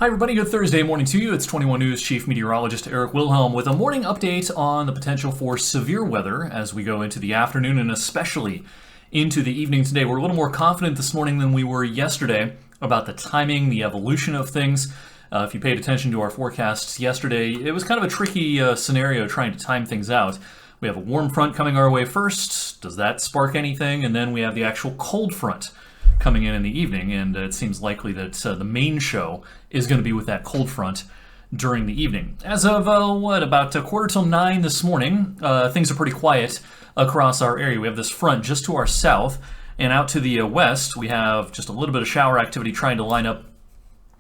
Hi everybody, good Thursday morning to you. It's 21 News Chief Meteorologist Eric Wilhelm with a morning update on the potential for severe weather as we go into the afternoon and especially into the evening today. We're a little more confident this morning than we were yesterday about the timing, the evolution of things. If you paid attention to our forecasts yesterday, it was kind of a tricky scenario trying to time things out. We have a warm front coming our way first. Does that spark anything? And then we have the actual cold front coming in the evening, and it seems likely that the main show is going to be with that cold front during the evening. As of, about a quarter till 9 this morning, things are pretty quiet across our area. We have this front just to our south, and out to the west, we have just a little bit of shower activity trying to line up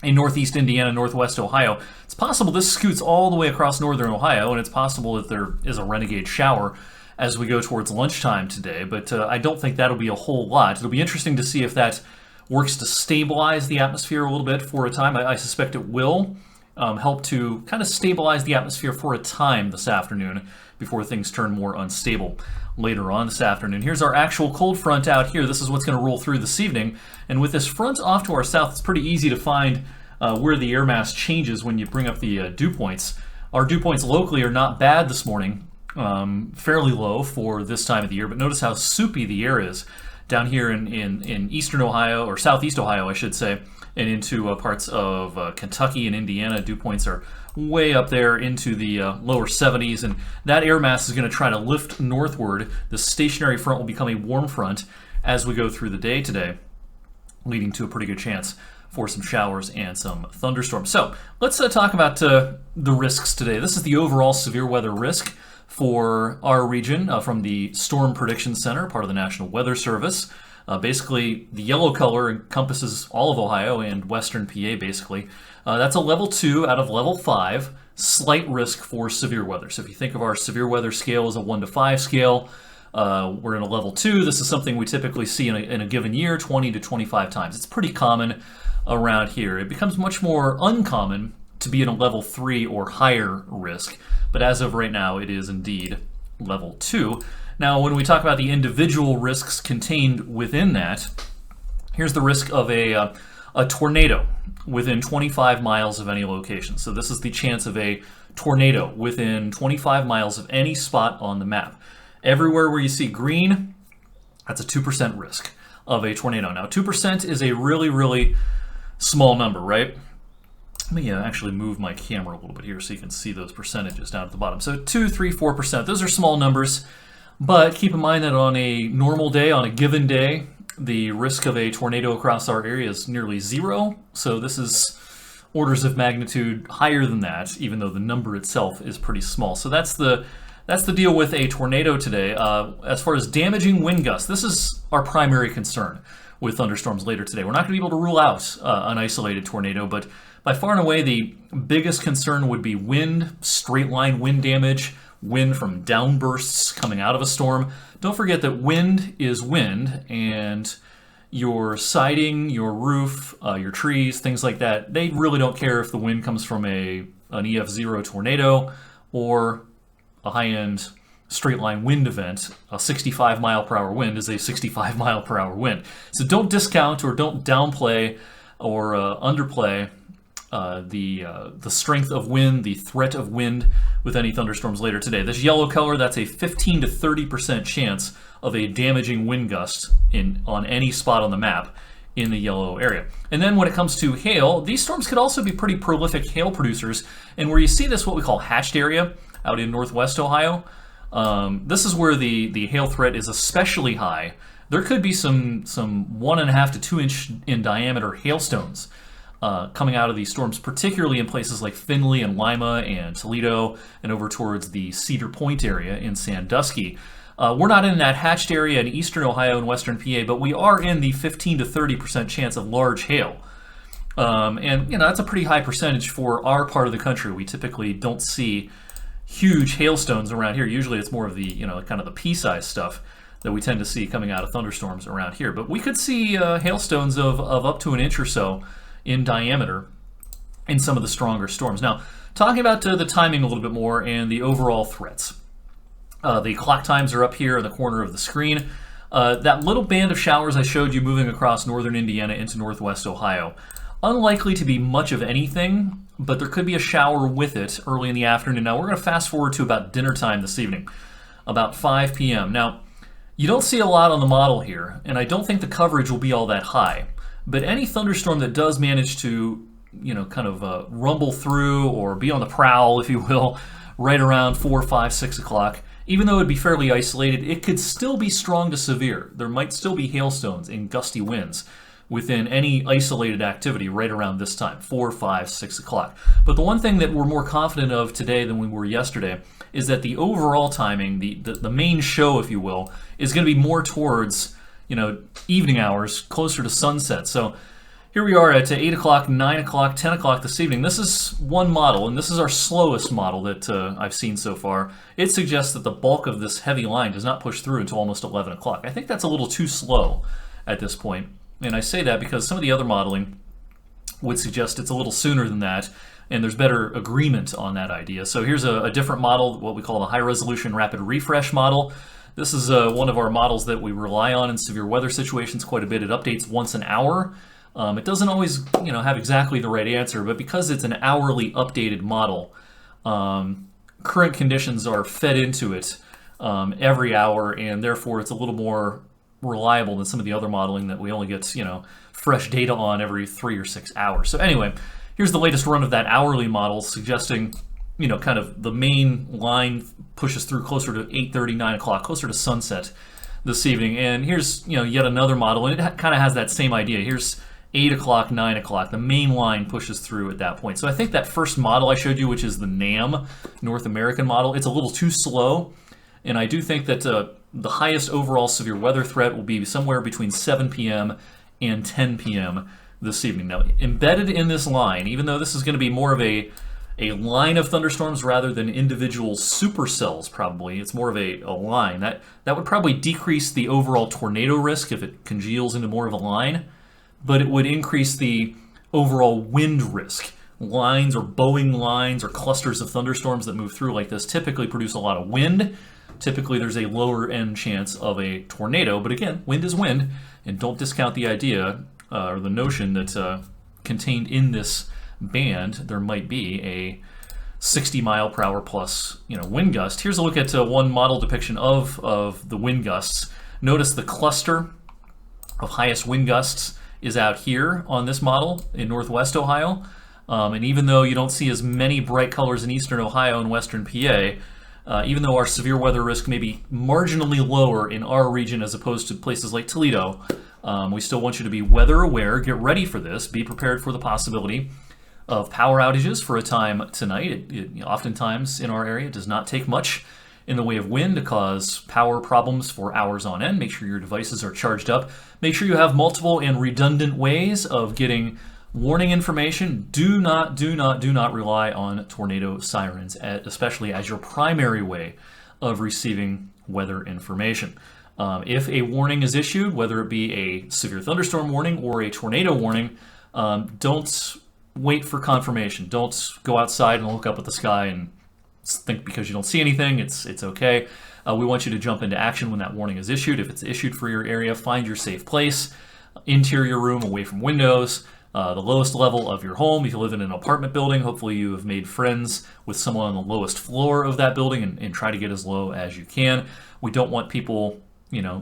in northeast Indiana, northwest Ohio. It's possible this scoots all the way across northern Ohio, and it's possible that there is a renegade shower as we go towards lunchtime today, but I don't think that'll be a whole lot. It'll be interesting to see if that works to stabilize the atmosphere a little bit for a time. I suspect it will help to kind of stabilize the atmosphere for a time this afternoon before things turn more unstable later on this afternoon. Here's our actual cold front out here. This is what's going to roll through this evening, and with this front off to our south, it's pretty easy to find where the air mass changes when you bring up the dew points. Our dew points locally are not bad this morning. Fairly low for this time of the year, but notice how soupy the air is down here in eastern Ohio, or southeast Ohio, I should say, and into parts of Kentucky and Indiana. Dew points are way up there into the lower 70s, and that air mass is going to try to lift northward. The stationary front will become a warm front as we go through the day today, leading to a pretty good chance for some showers and some thunderstorms. So let's talk about the risks today. This is the overall severe weather risk for our region from the Storm Prediction Center, part of the National Weather Service. Basically, the yellow color encompasses all of Ohio and western PA, basically. That's a level 2 out of level 5, slight risk for severe weather. So if you think of our severe weather scale as a 1 to 5 scale, we're in a level 2. This is something we typically see in a given year 20 to 25 times. It's pretty common around here. It becomes much more uncommon to be in a level 3 or higher risk, but as of right now, it is indeed level 2. Now, when we talk about the individual risks contained within that, here's the risk of a tornado within 25 miles of any location. So this is the chance of a tornado within 25 miles of any spot on the map. Everywhere where you see green, that's a 2% risk of a tornado. Now, 2% is a really, really small number, right? Let me actually move my camera a little bit here so you can see those percentages down at the bottom. So 2, 3, 4%, those are small numbers, but keep in mind that on a normal day, on a given day, the risk of a tornado across our area is nearly 0. So this is orders of magnitude higher than that, even though the number itself is pretty small. So that's the deal with a tornado today. As far as damaging wind gusts, this is our primary concern with thunderstorms later today. We're not going to be able to rule out an isolated tornado, but by far and away, the biggest concern would be wind, straight line wind damage, wind from downbursts coming out of a storm. Don't forget that wind is wind, and your siding, your roof, your trees, things like that, they really don't care if the wind comes from an EF0 tornado or a high-end straight line wind event. A 65 mile per hour wind is a 65 mile per hour wind. So don't discount or don't downplay or underplay the strength of wind, the threat of wind with any thunderstorms later today. This yellow color, that's a 15 to 30% chance of a damaging wind gust on any spot on the map in the yellow area. And then when it comes to hail, these storms could also be pretty prolific hail producers. And where you see this, what we call hatched area out in northwest Ohio, this is where the hail threat is especially high. There could be some 1.5 to 2 inch in diameter hailstones coming out of these storms, particularly in places like Findlay and Lima and Toledo and over towards the Cedar Point area in Sandusky. We're not in that hatched area in eastern Ohio and western PA, but we are in the 15 to 30% chance of large hail. And that's a pretty high percentage for our part of the country. We typically don't see huge hailstones around here. Usually it's more of the, kind of the pea-sized stuff that we tend to see coming out of thunderstorms around here. But we could see hailstones of up to an inch or so in diameter in some of the stronger storms. Now, talking about the timing a little bit more and the overall threats. The clock times are up here in the corner of the screen. That little band of showers I showed you moving across northern Indiana into northwest Ohio Unlikely to be much of anything, but there could be a shower with it early in the afternoon. Now we're going to fast forward to about dinner time this evening, about 5 p.m. Now, you don't see a lot on the model here, and I don't think the coverage will be all that high. But any thunderstorm that does manage to, kind of rumble through or be on the prowl, if you will, right around 4, 5, 6 o'clock, even though it'd be fairly isolated, it could still be strong to severe. There might still be hailstones and gusty winds within any isolated activity right around this time, 4, 5, 6 o'clock. But the one thing that we're more confident of today than we were yesterday is that the overall timing, the main show, if you will, is going to be more towards evening hours, closer to sunset. So here we are at 8 o'clock, 9 o'clock, 10 o'clock this evening. This is one model, and this is our slowest model that I've seen so far. It suggests that the bulk of this heavy line does not push through until almost 11 o'clock. I think that's a little too slow at this point. And I say that because some of the other modeling would suggest it's a little sooner than that, and there's better agreement on that idea. So here's a different model, what we call the high-resolution rapid refresh model. This is one of our models that we rely on in severe weather situations quite a bit. It updates once an hour. It doesn't always have exactly the right answer, but because it's an hourly updated model, current conditions are fed into it every hour, and therefore it's a little more reliable than some of the other modeling that we only get fresh data on every 3 or 6 hours. So anyway, here's the latest run of that hourly model, suggesting kind of the main line pushes through closer to 8:30, 9 o'clock, closer to sunset this evening. And here's yet another model, and it kind of has that same idea. Here's 8 o'clock, 9 o'clock. The main line pushes through at that point. So I think that first model I showed you, which is the NAM, North American model, it's a little too slow. And I do think that the highest overall severe weather threat will be somewhere between 7 p.m. and 10 p.m. this evening. Now, embedded in this line, even though this is going to be more of a line of thunderstorms rather than individual supercells, probably, it's more of a line. That would probably decrease the overall tornado risk if it congeals into more of a line, but it would increase the overall wind risk. Lines or bowing lines or clusters of thunderstorms that move through like this typically produce a lot of wind. Typically, there's a lower end chance of a tornado, but again, wind is wind, and don't discount the idea or the notion that contained in this band there might be a 60-mile-per-hour plus wind gust. Here's a look at one model depiction of the wind gusts. Notice the cluster of highest wind gusts is out here on this model in northwest Ohio, and even though you don't see as many bright colors in eastern Ohio and western PA, even though our severe weather risk may be marginally lower in our region as opposed to places like Toledo, we still want you to be weather aware, get ready for this, be prepared for the possibility of power outages for a time tonight. It oftentimes in our area does not take much in the way of wind to cause power problems for hours on end. Make sure your devices are charged up. Make sure you have multiple and redundant ways of getting warning information. Do not rely on tornado sirens, especially as your primary way of receiving weather information. If a warning is issued, whether it be a severe thunderstorm warning or a tornado warning, don't wait for confirmation. Don't go outside and look up at the sky and think because you don't see anything, it's okay. We want you to jump into action when that warning is issued. If it's issued for your area, find your safe place, interior room away from windows, the lowest level of your home. If you live in an apartment building, hopefully you have made friends with someone on the lowest floor of that building and try to get as low as you can. We don't want people,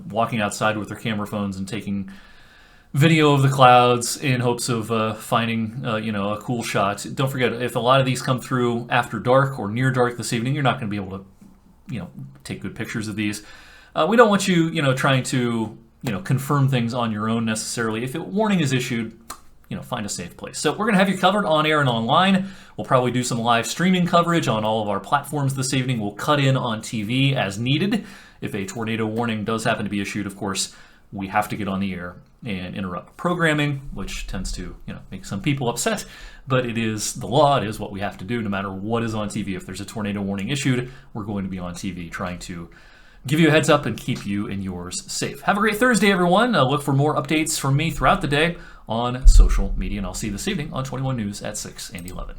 walking outside with their camera phones and taking video of the clouds in hopes of finding, a cool shot. Don't forget, if a lot of these come through after dark or near dark this evening, you're not going to be able to, take good pictures of these. We don't want you, trying to, confirm things on your own necessarily. If a warning is issued, find a safe place. So we're going to have you covered on air and online. We'll probably do some live streaming coverage on all of our platforms this evening. We'll cut in on TV as needed. If a tornado warning does happen to be issued, of course, we have to get on the air and interrupt programming, which tends to, make some people upset, but it is the law. It is what we have to do no matter what is on TV. If there's a tornado warning issued, we're going to be on TV trying to give you a heads up and keep you and yours safe. Have a great Thursday, everyone. Look for more updates from me throughout the day on social media, and I'll see you this evening on 21 News at 6 and 11.